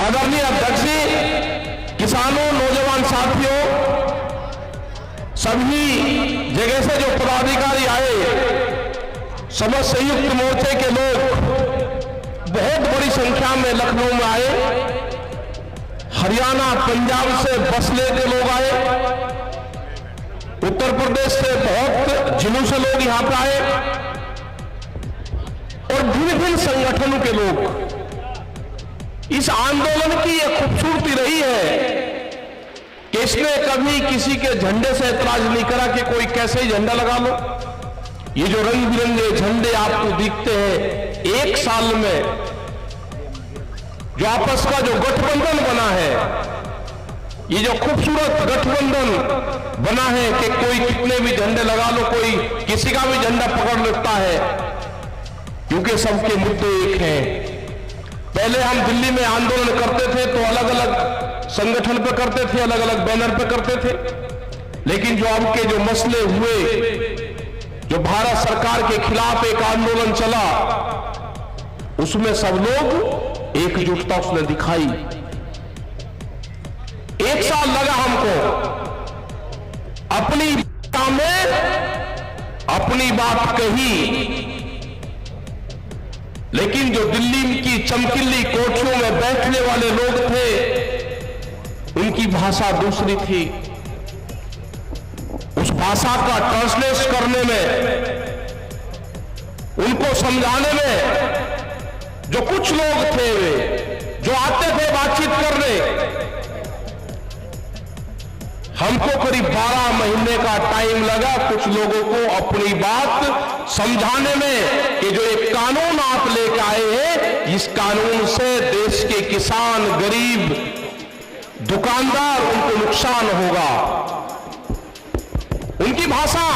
आदरणीय अध्यक्ष जी, किसानों, नौजवान साथियों, सभी जगह से जो पदाधिकारी आए, समस्त संयुक्त मोर्चे के लोग बहुत बड़ी संख्या में लखनऊ में आए। हरियाणा, पंजाब से बसले के लोग आए, उत्तर प्रदेश से बहुत जिलों से लोग यहां पर आए और भिन्न भिन्न संगठनों के लोग। इस आंदोलन की यह खूबसूरती रही है कि इसने कभी किसी के झंडे से ऐतराज नहीं करा कि कोई कैसे ही झंडा लगा लो। ये जो रंग बिरंगे झंडे आपको दिखते हैं, एक साल में जो आपस का जो गठबंधन बना है, ये जो खूबसूरत गठबंधन बना है कि कोई कितने भी झंडे लगा लो, कोई किसी का भी झंडा पकड़ लेता है, क्योंकि सबके मुद्दे एक हैं। पहले हम दिल्ली में आंदोलन करते थे तो अलग अलग संगठन पे करते थे, अलग अलग बैनर पे करते थे, लेकिन जो अब के जो मसले हुए, जो भारत सरकार के खिलाफ एक आंदोलन चला, उसमें सब लोग एकजुटता उसने दिखाई। एक साल लगा हमको अपनी अपनी बात कही, लेकिन जो दिल्ली की चमकीली कोठियों में बैठने वाले लोग थे, उनकी भाषा दूसरी थी। उस भाषा का ट्रांसलेट करने में, उनको समझाने में जो कुछ लोग थे, वे जो आते थे बातचीत करने, हमको करीब 12 महीने का टाइम लगा कुछ लोगों को अपनी बात समझाने में कि जो एक कानून आप लेकर आए हैं, इस कानून से देश के किसान, गरीब, दुकानदार, उनको नुकसान होगा। उनकी भाषा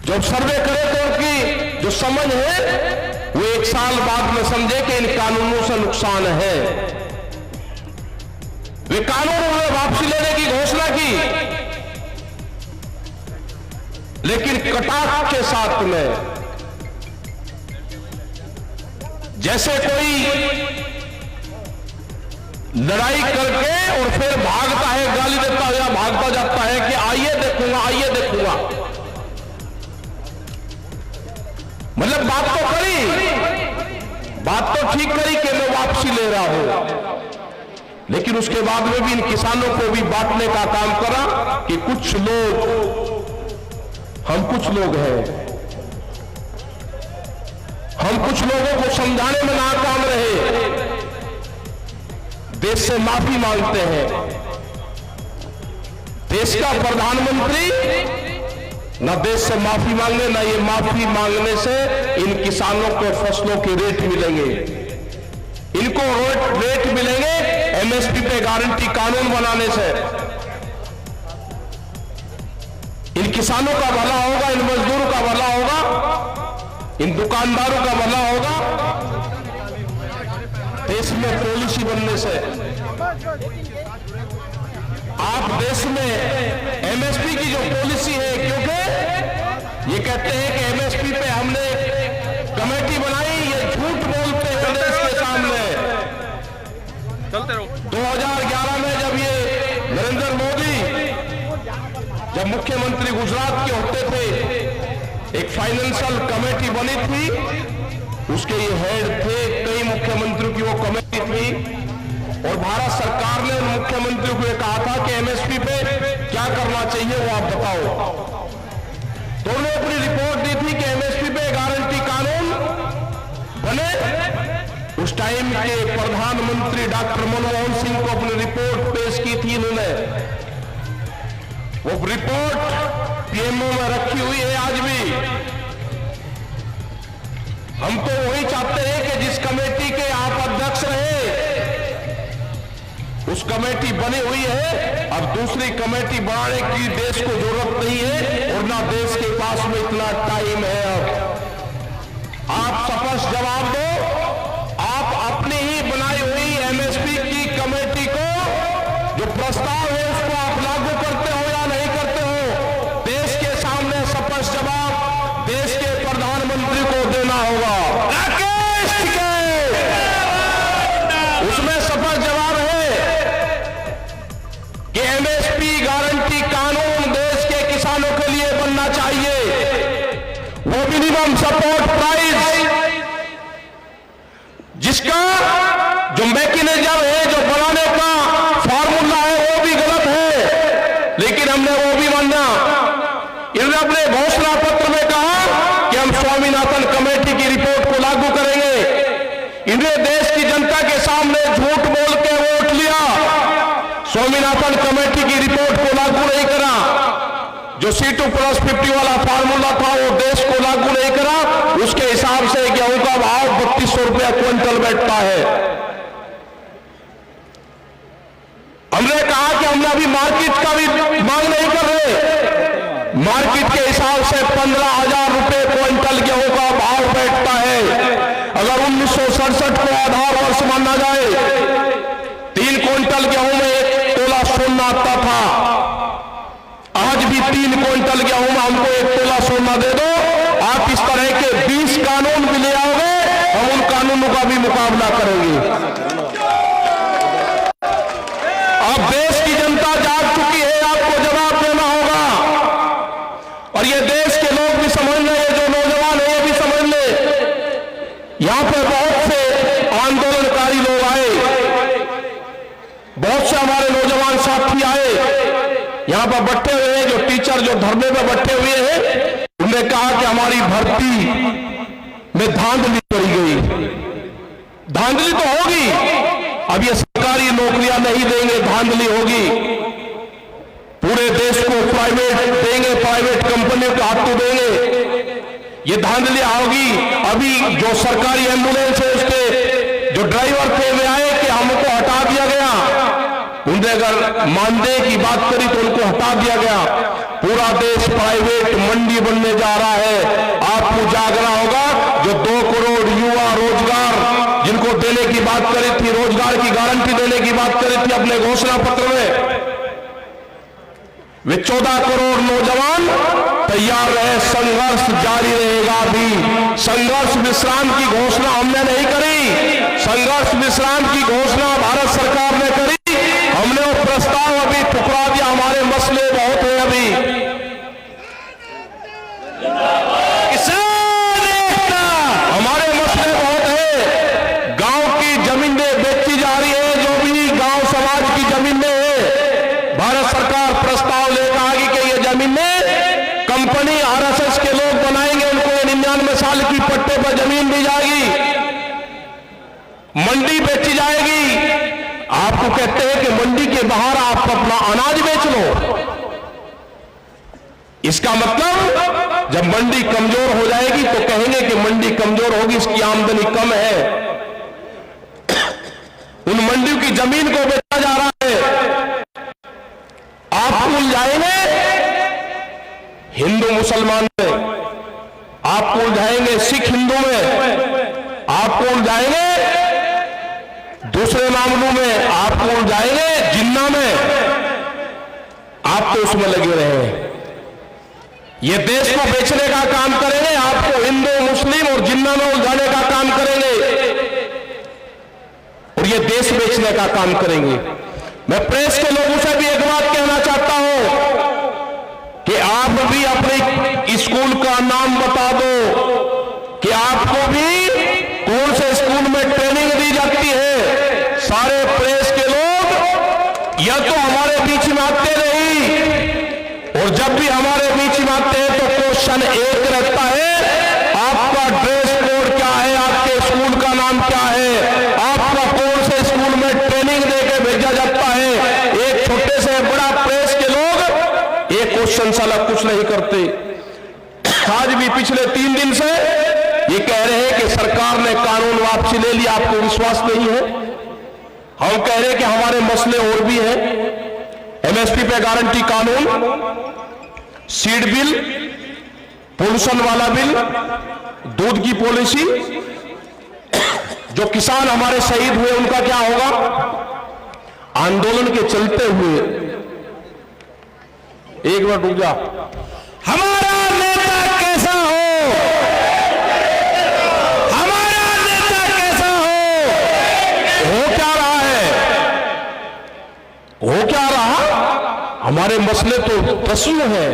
जब सर्वे करे तो उनकी जो समझ है, वो एक साल बाद में समझे कि इन कानूनों से नुकसान है। वे कानूनों में वापसी लेने की घोषणा की, लेकिन कटाक्ष के साथ में, जैसे कोई लड़ाई करके और फिर भागता है, गाली देता है या भागता जाता है कि आइए देखूंगा, आइए देखूंगा। मतलब बात तो करी, बात तो ठीक करी कि मैं वापसी ले रहा हूं, लेकिन उसके बाद में भी इन किसानों को भी बांटने का काम करा कि कुछ लोग, हम कुछ लोग हैं, हम कुछ लोगों को समझाने में नाकाम रहे, देश से माफी मांगते हैं। देश का प्रधानमंत्री ना देश से माफी मांगे, ना ये माफी मांगने से इन किसानों को फसलों के रेट मिलेंगे। इनको रेट मिलेंगे एमएसपी पे गारंटी कानून बनाने से। इन किसानों का भला होगा, इन मजदूरों का भला होगा, इन दुकानदारों का भला होगा। देश में पॉलिसी बनने से आप देश में एमएसपी की जो पॉलिसी है, क्योंकि ये कहते हैं कि एमएसपी पे हमने कमेटी बनाई, ये झूठ बोलते हैं देश के सामने। 2011 में जब ये नरेंद्र मोदी जब मुख्यमंत्री गुजरात के होते थे, एक फाइनेंशियल कमेटी बनी थी, उसके ये हेड थे, कई मुख्यमंत्रियों की वो कमेटी थी, और भारत सरकार ने उन मुख्यमंत्रियों को कहा था कि एमएसपी पे क्या करना चाहिए वो आप बताओ। तो उन्होंने अपनी रिपोर्ट दी थी कि एमएसपी पे गारंटी कानून बने। उस टाइम के प्रधानमंत्री डॉक्टर मनमोहन सिंह को अपनी रिपोर्ट पेश की थी इन्होंने। वो रिपोर्ट पीएमओ में रखी हुई है आज भी। हम तो वही चाहते हैं कि जिस कमेटी के आप अध्यक्ष रहे, उस कमेटी बनी हुई है, अब दूसरी कमेटी बनाने की देश को जरूरत नहीं है, और ना देश के पास में इतना टाइम है। अब आप स्पष्ट जवाब दो, आप अपनी ही बनाई हुई एमएसपी की कमेटी को जो प्रस्ताव है उसको आप लागू करते हो या नहीं करते हो? देश के सामने स्पष्ट जवाब देश के प्रधानमंत्री को देना होगा। Rakesh Tikait minimum support price, जिसका जो मैकेनिज्म है, जो बनाने का फार्मूला है, वो भी गलत है, लेकिन हमने वो भी माना। इन्होंने अपने घोषणा पत्र में कहा कि हम स्वामीनाथन कमेटी की रिपोर्ट को लागू करेंगे। इन्होंने देश की जनता के सामने झूठ बोल के वोट लिया, स्वामीनाथन कमेटी की रिपोर्ट को लागू नहीं करा। जो C2+50 वाला फार्मूला था वो देश को लागू नहीं करा। उसके हिसाब से गेहूं का भाव 3200 रुपया क्विंटल बैठता है। हमने कहा कि हमने अभी मार्केट का भी मांग नहीं कर रहे। मार्केट के हिसाब से 15,000 रुपए क्विंटल गेहूं का भाव बैठता है। अगर 1967 को आधार वर्ष माना जाए, 3 क्विंटल गेहूं में 1 तोला सोना आता था। आज भी 3 क्विंटल गेहूं में हमको 1 तोला सोना दे दो, आप इस तरह के 20 कानून भी ले आओगे, हम उन कानूनों का भी मुकाबला करेंगे। अब देश की जनता जाग चुकी है, आपको जवाब देना होगा। और ये देश के लोग भी समझ ले, जो नौजवान है ये भी समझ ले। यहां पर बहुत से आंदोलनकारी लोग आए, बहुत से हमारे नौजवान साथी आए, यहां पर बैठे हुए हैं, जो टीचर जो धरने पर बैठे हुए हैं। उन्होंने कहा कि हमारी भर्ती में धांधली करी गई। धांधली तो होगी, अब ये सरकारी नौकरियां नहीं देंगे, धांधली होगी। पूरे देश को प्राइवेट देंगे, प्राइवेट कंपनियों के हाथों देंगे, ये धांधली होगी। अभी जो सरकारी एम्बुलेंस है उसके जो ड्राइवर थे वे आए कि हमको हटा दिया गया। उनने अगर मानदेय की बात करी तो उनको हटा दिया गया। पूरा देश प्राइवेट मंडी बनने जा रहा है। आपको जागना होगा। जो 2 करोड़ युवा रोजगार जिनको देने की बात करी थी, रोजगार की गारंटी देने की बात करी थी अपने घोषणा पत्र में, वे 14 करोड़ नौजवान तैयार रहे। संघर्ष जारी रहेगा। भी संघर्ष विश्राम की घोषणा हमने नहीं करी, संघर्ष विश्राम की घोषणा भारत सरकार ने करी। हमने वो प्रस्ताव अभी ठुकरा दिया। हमारे मसले बहुत हैं अभी। हमारे मसले बहुत हैं। गांव की जमीनें बेची जा रही है, जो भी गांव समाज की जमीनें है, भारत सरकार प्रस्ताव लेकर आ गई कि ये जमीनें कंपनी RSS के लोग बनाएंगे, उनको 99 साल की पट्टे पर जमीन दी जाएगी, मंडी बेची जाएगी। आपको कहते हैं कि मंडी के बाहर आप अपना अनाज बेच लो। इसका मतलब जब मंडी कमजोर हो जाएगी तो कहेंगे कि मंडी कमजोर होगी, इसकी आमदनी कम है। उन मंडियों की जमीन को बेचा जा रहा है। आप भूल जाएंगे हिंदू मुसलमान में, आप भूल जाएंगे सिख हिंदू में, आप भूल जाएंगे दूसरे मामलों में, आप भूल जाएंगे जिन्ना में। आप तो उसमें लगे रहे। ये देश को बेचने का काम करेंगे, आपको हिंदू मुस्लिम और जिन्ना में उलझाने का काम करेंगे, और ये देश बेचने का काम करेंगे। मैं प्रेस के लोगों से भी एक बात कहना चाहता हूं कि आप भी अपने स्कूल का नाम बता दो कि आपको भी कौन से स्कूल में ट्रेनिंग दी जाती है। सारे प्रेस के लोग या तो हमारे बीच में आते नहीं, और जब भी हमारे बीच में आते हैं तो क्वेश्चन एक रहता है, आपका ड्रेस कोड क्या है, आपके स्कूल का नाम क्या है, आपका कौन से स्कूल में ट्रेनिंग देके भेजा जाता है। एक छोटे से बड़ा प्रेस के लोग एक क्वेश्चन साला कुछ नहीं करते। आज भी पिछले 3 दिन से ये कह रहे हैं कि सरकार ने कानून वापसी ले लिया, आपको विश्वास नहीं है। हम कह रहे हैं कि हमारे मसले और भी हैं। MSP पे गारंटी कानून, सीड बिल, पोल्यूशन वाला बिल, दूध की पॉलिसी, जो किसान हमारे शहीद हुए उनका क्या होगा। आंदोलन के चलते हुए, एक मिनट रुक जा, हमारा नेता कैसा हो, हमारा नेता कैसा हो क्या रहा है, हो क्या रहा। हमारे मसले तो प्रश्न है।